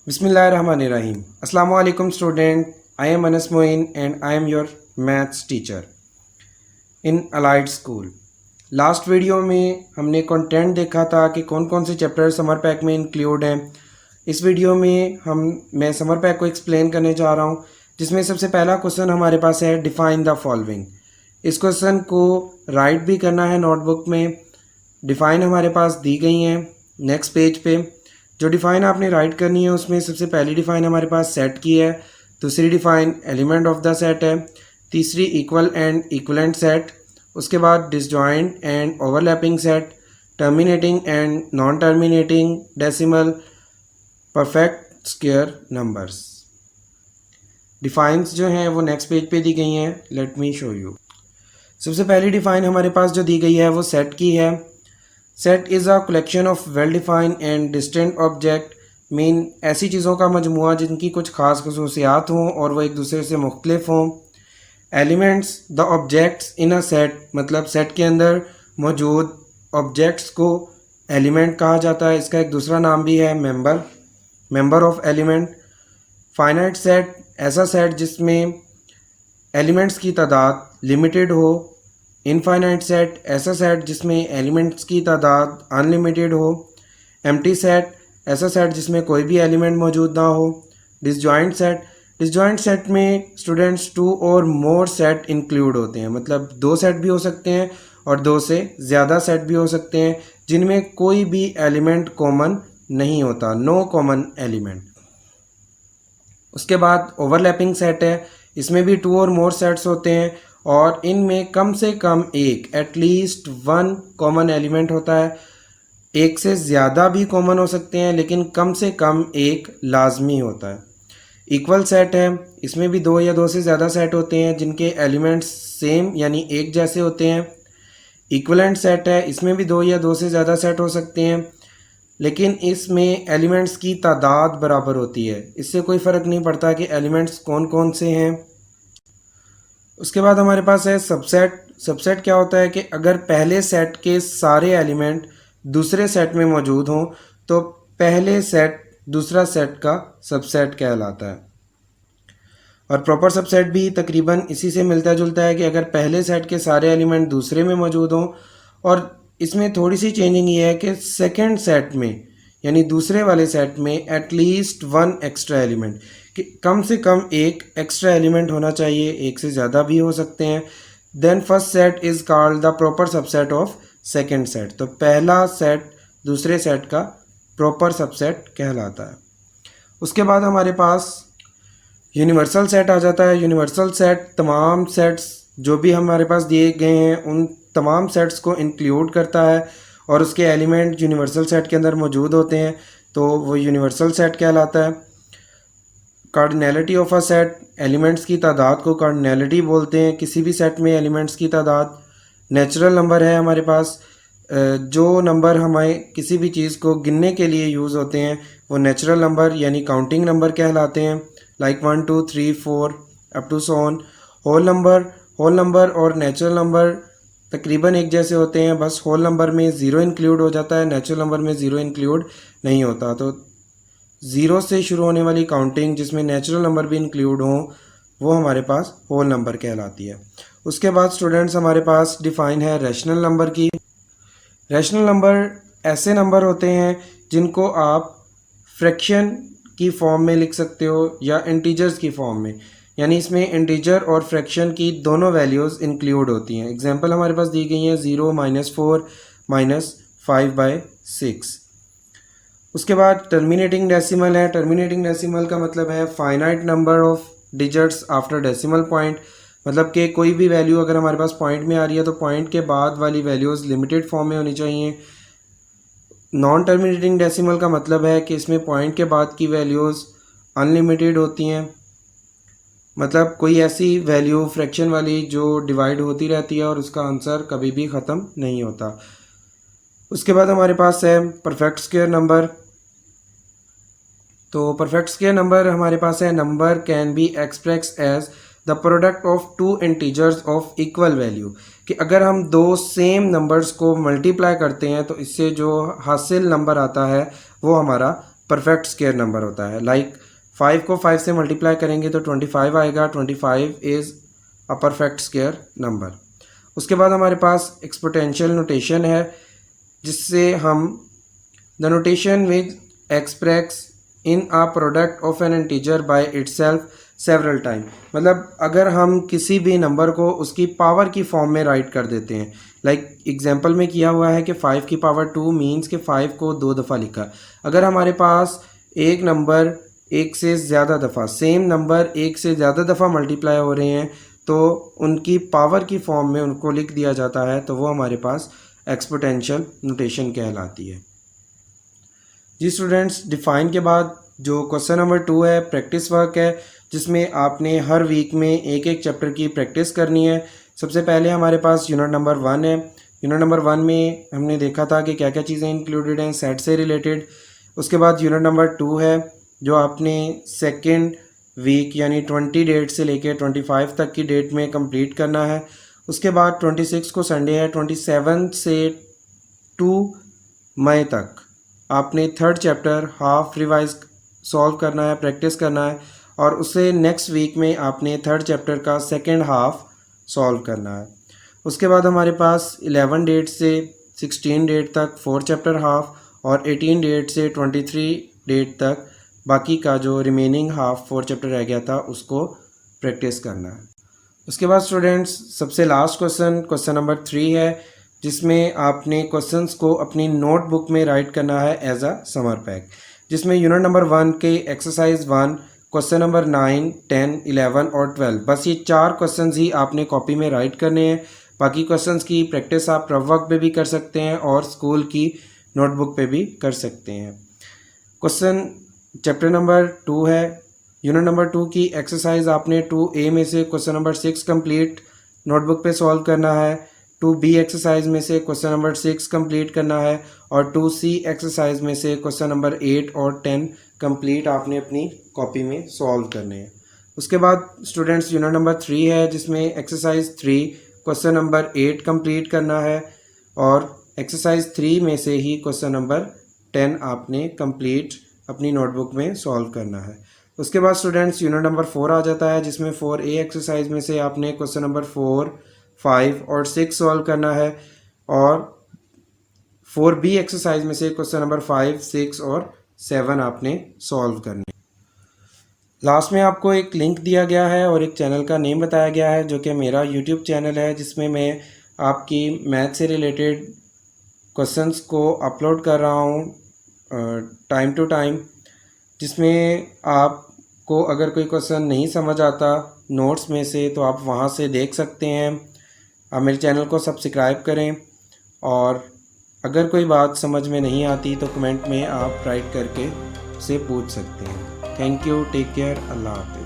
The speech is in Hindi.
Bismillahirrahmanirrahim. Assalamu alaikum student. I am Anas Moin and I am your maths teacher in Allied School. Last video में हमने कंटेंट देखा था कि कौन कौन से चैप्टर समर पैक में इंक्लूड हैं। इस वीडियो में मैं समर पैक को एक्सप्लेन करने जा रहा हूँ, जिसमें सबसे पहला क्वेश्चन हमारे पास है डिफ़ाइन द फॉलोइंग। इस क्वेश्चन को राइट भी करना है नोटबुक में। डिफ़ाइन हमारे पास दी गई हैं नेक्स्ट पेज पे। जो डिफ़ाइन आपने राइट करनी है उसमें सबसे पहली डिफ़ाइन हमारे पास सेट की है, दूसरी define element of the set है, तीसरी इक्वल एंड इक्वलेंट सेट, उसके बाद disjoint and overlapping set, terminating and non terminating decimal, perfect square numbers. Defines जो हैं वो नेक्स्ट पेज पे दी गई हैं। Let me show you. सबसे पहली डिफ़ाइन हमारे पास जो दी गई है वो सेट की है। Set is a collection of well defined and distant object, mean ऐसी चीज़ों का मजमुआ जिनकी कुछ ख़ास खसूसियात हों और वह एक दूसरे से मुख्तलिफ हों। Elements the objects in a set, मतलब सेट के अंदर मौजूद ऑब्जेक्ट्स को एलिमेंट कहा जाता है। इसका एक दूसरा नाम भी है member of element. Finite set, ऐसा सेट जिसमें एलिमेंट्स की तादाद लिमिटेड हो। इनफाइनाइट सेट, ऐसा सेट जिसमें एलिमेंट्स की तादाद अनलिमिटेड हो। एम्प्टी सेट, ऐसा सेट जिसमें कोई भी एलिमेंट मौजूद ना हो। डिसजॉइंट सेट में स्टूडेंट्स टू और मोर सेट इंक्लूड होते हैं, मतलब दो सेट भी हो सकते हैं और दो से ज़्यादा सेट भी हो सकते हैं जिनमें कोई भी एलिमेंट कॉमन नहीं होता, नो कॉमन एलिमेंट। उसके बाद ओवरलैपिंग सेट है, इसमें भी टू और मोर सेट्स होते हैं और इनमें कम से कम एक, एटलीस्ट वन कॉमन एलिमेंट होता है। एक से ज़्यादा भी कॉमन हो सकते हैं लेकिन कम से कम एक लाजमी होता है। इक्वल सेट है, इसमें भी दो या दो से ज़्यादा सेट होते हैं जिनके एलिमेंट्स सेम यानी एक जैसे होते हैं। इक्वलेंट सेट है, इसमें भी दो या दो से ज़्यादा सेट हो सकते हैं लेकिन इसमें एलिमेंट्स की तादाद बराबर होती है। इससे कोई फ़र्क नहीं पड़ता कि एलिमेंट्स कौन कौन से हैं। उसके बाद हमारे पास है सबसेट। सबसेट क्या होता है कि अगर पहले सेट के सारे एलिमेंट दूसरे सेट में मौजूद हों तो पहले सेट दूसरा सेट का सबसेट कहलाता है। और प्रॉपर सबसेट भी तकरीबन इसी से मिलता जुलता है कि अगर पहले सेट के सारे एलिमेंट दूसरे में मौजूद हों, और इसमें थोड़ी सी चेंजिंग ये है कि सेकंड सेट में यानी दूसरे वाले सेट में एटलीस्ट वन एक्स्ट्रा एलिमेंट, कि कम से कम एक एक्स्ट्रा एलिमेंट होना चाहिए, एक से ज़्यादा भी हो सकते हैं। Then first set is called the proper subset of second set, तो पहला सेट दूसरे सेट का प्रॉपर सबसेट कहलाता है। उसके बाद हमारे पास यूनिवर्सल सेट आ जाता है। यूनिवर्सल सेट तमाम सेट्स जो भी हमारे पास दिए गए हैं उन तमाम सेट्स को इंक्लूड करता है और उसके एलिमेंट यूनिवर्सल सेट के अंदर मौजूद होते हैं, तो वो यूनिवर्सल सेट कहलाता है। Cardinality of a set, elements की तादाद को कार्डिनैलिटी बोलते हैं, किसी भी सेट में एलिमेंट्स की तादाद। नेचुरल नंबर है हमारे पास, जो नंबर हमें किसी भी चीज़ को गिनने के लिए यूज़ होते हैं वो नेचुरल नंबर यानी काउंटिंग नंबर कहलाते हैं, like 1 2 3 4 up to so on. Whole number और नेचुरल नंबर तकरीबन एक जैसे होते हैं, बस होल नंबर में ज़ीरो इंक्लूड हो जाता है, नेचुरल नंबर में ज़ीरो इंक्लूड नहीं होता। तो ज़ीरो से शुरू होने वाली काउंटिंग जिसमें नेचुरल नंबर भी इंक्लूड हों वो हमारे पास होल नंबर कहलाती है। उसके बाद स्टूडेंट्स हमारे पास डिफ़ाइन है रैशनल नंबर की। रैशनल नंबर ऐसे नंबर होते हैं जिनको आप फ्रैक्शन की फॉर्म में लिख सकते हो या इंटीजर्स की फॉर्म में, यानी इसमें इंटीजर और फ्रैक्शन की दोनों वैल्यूज़ इंक्लूड होती हैं। एग्जांपल हमारे पास दी गई हैं 0 -4 -5/6। उसके बाद टर्मिनेटिंग डेसिमल है। टर्मिनेटिंग डेसिमल का मतलब है finite number of digits after decimal point, मतलब कि कोई भी वैल्यू अगर हमारे पास पॉइंट में आ रही है तो पॉइंट के बाद वाली वैल्यूज़ लिमिटेड फॉर्म में होनी चाहिए। नॉन टर्मिनेटिंग डेसिमल का मतलब है कि इसमें पॉइंट के बाद की वैल्यूज़ अनलिमिटेड होती हैं, मतलब कोई ऐसी वैल्यू फ्रैक्शन वाली जो डिवाइड होती रहती है और उसका आंसर कभी भी ख़त्म नहीं होता। उसके बाद हमारे पास है परफेक्ट स्क्वायर नंबर। तो परफेक्ट स्क्वायर नंबर हमारे पास है number can be express as the product of two integers of equal value, कि अगर हम दो सेम नंबर्स को मल्टीप्लाई करते हैं तो इससे जो हासिल नंबर आता है वो हमारा परफेक्ट स्क्वायर नंबर होता है। लाइक 5 को 5 से मल्टीप्लाई करेंगे तो 25 आएगा। 25 is a perfect square number. उसके बाद हमारे पास एक्सपोनेंशियल नोटेशन है, जिससे हम the notation which express in a product of N integer by itself several time. मतलब अगर हम किसी भी नंबर को उसकी पावर की फॉर्म में राइट कर देते हैं, लाइक एग्जांपल में किया हुआ है कि 5 की पावर 2 मीन्स कि 5 को 2 दफ़ा लिखा। अगर हमारे पास एक नंबर एक से ज़्यादा दफ़ा, सेम नंबर एक से ज़्यादा दफ़ा मल्टीप्लाई हो रहे हैं, तो उनकी पावर की फॉर्म में उनको लिख दिया जाता है, तो वो हमारे पास एक्सपोनेंशियल नोटेशन कहलाती है। जी स्टूडेंट्स, डिफ़ाइन के बाद जो क्वेश्चन नंबर 2 है प्रैक्टिस वर्क है, जिसमें आपने हर वीक में एक एक चैप्टर की प्रैक्टिस करनी है। सबसे पहले हमारे पास यूनिट नंबर 1 है। यूनिट नंबर 1 में हमने देखा था कि क्या क्या चीज़ें इंक्लूडेड हैं सेट से रिलेटेड। उसके बाद यूनिट नंबर 2 है, जो आपने सेकेंड वीक यानी 20 डेट से लेकर 25 तक की डेट में कंप्लीट करना है। उसके बाद 26 को संडे है। 27 से 2 मई तक आपने third chapter half revise solve करना है, प्रैक्टिस करना है, और उससे नेक्स्ट वीक में आपने थर्ड चैप्टर का सेकेंड हाफ सॉल्व करना है। उसके बाद हमारे पास 11 डेट से 16 डेट तक 4 चैप्टर हाफ, और 18 डेट से 23 डेट तक बाकी का जो रिमेनिंग हाफ 4 चैप्टर रह गया था उसको प्रैक्टिस करना है। उसके बाद स्टूडेंट्स, सबसे लास्ट क्वेश्चन नंबर 3 है, जिसमें आपने क्वेश्चंस को अपनी नोटबुक में राइट करना है एज अ समर पैक, जिसमें यूनिट नंबर 1 के एक्सरसाइज 1, क्वेश्चन नंबर 9, 10, 11 और 12, बस ये 4 क्वेश्चंस ही आपने कॉपी में राइट करने हैं। बाकी क्वेश्चंस की प्रैक्टिस आप रफ वर्क पे भी कर सकते हैं और स्कूल की नोटबुक पे भी कर सकते हैं। क्वेश्चन चैप्टर नंबर 2 है, यूनिट नंबर 2 की एक्सरसाइज आपने 2A में से क्वेश्चन नंबर 6 कंप्लीट नोटबुक पे सॉल्व करना है। 2B एक्सरसाइज में से क्वेश्चन नंबर 6 कंप्लीट करना है, और 2C एक्सरसाइज में से क्वेश्चन नंबर 8 और 10 कंप्लीट आपने अपनी कॉपी में सॉल्व करने हैं। उसके बाद स्टूडेंट्स, यूनिट नंबर 3 है, जिसमें एक्सरसाइज 3 क्वेश्चन नंबर 8 कंप्लीट करना है, और एक्सरसाइज 3 में से ही क्वेश्चन नंबर 10 आपने कंप्लीट अपनी नोटबुक में सॉल्व करना है। उसके बाद स्टूडेंट्स, यूनिट नंबर 4 आ जाता है, जिसमें 4A एक्सरसाइज में से आपने क्वेश्चन नंबर 4, 5 और 6 सॉल्व करना है, और 4B एक्सरसाइज में से क्वेश्चन नंबर 5, 6 और 7 आपने सॉल्व करने। लास्ट में आपको एक लिंक दिया गया है और एक चैनल का नेम बताया गया है, जो कि मेरा यूट्यूब चैनल है, जिसमें मैं आपकी मैथ से रिलेटेड क्वेश्चंस को अपलोड कर रहा हूँ टाइम टू टाइम, जिसमें आपको अगर कोई क्वेश्चन नहीं समझ आता नोट्स में से, तो आप वहाँ से देख सकते हैं। आप मेरे चैनल को सब्सक्राइब करें, और अगर कोई बात समझ में नहीं आती तो कमेंट में आप राइट करके से पूछ सकते हैं। थैंक यू, टेक केयर, अल्लाह हाफ़िज़।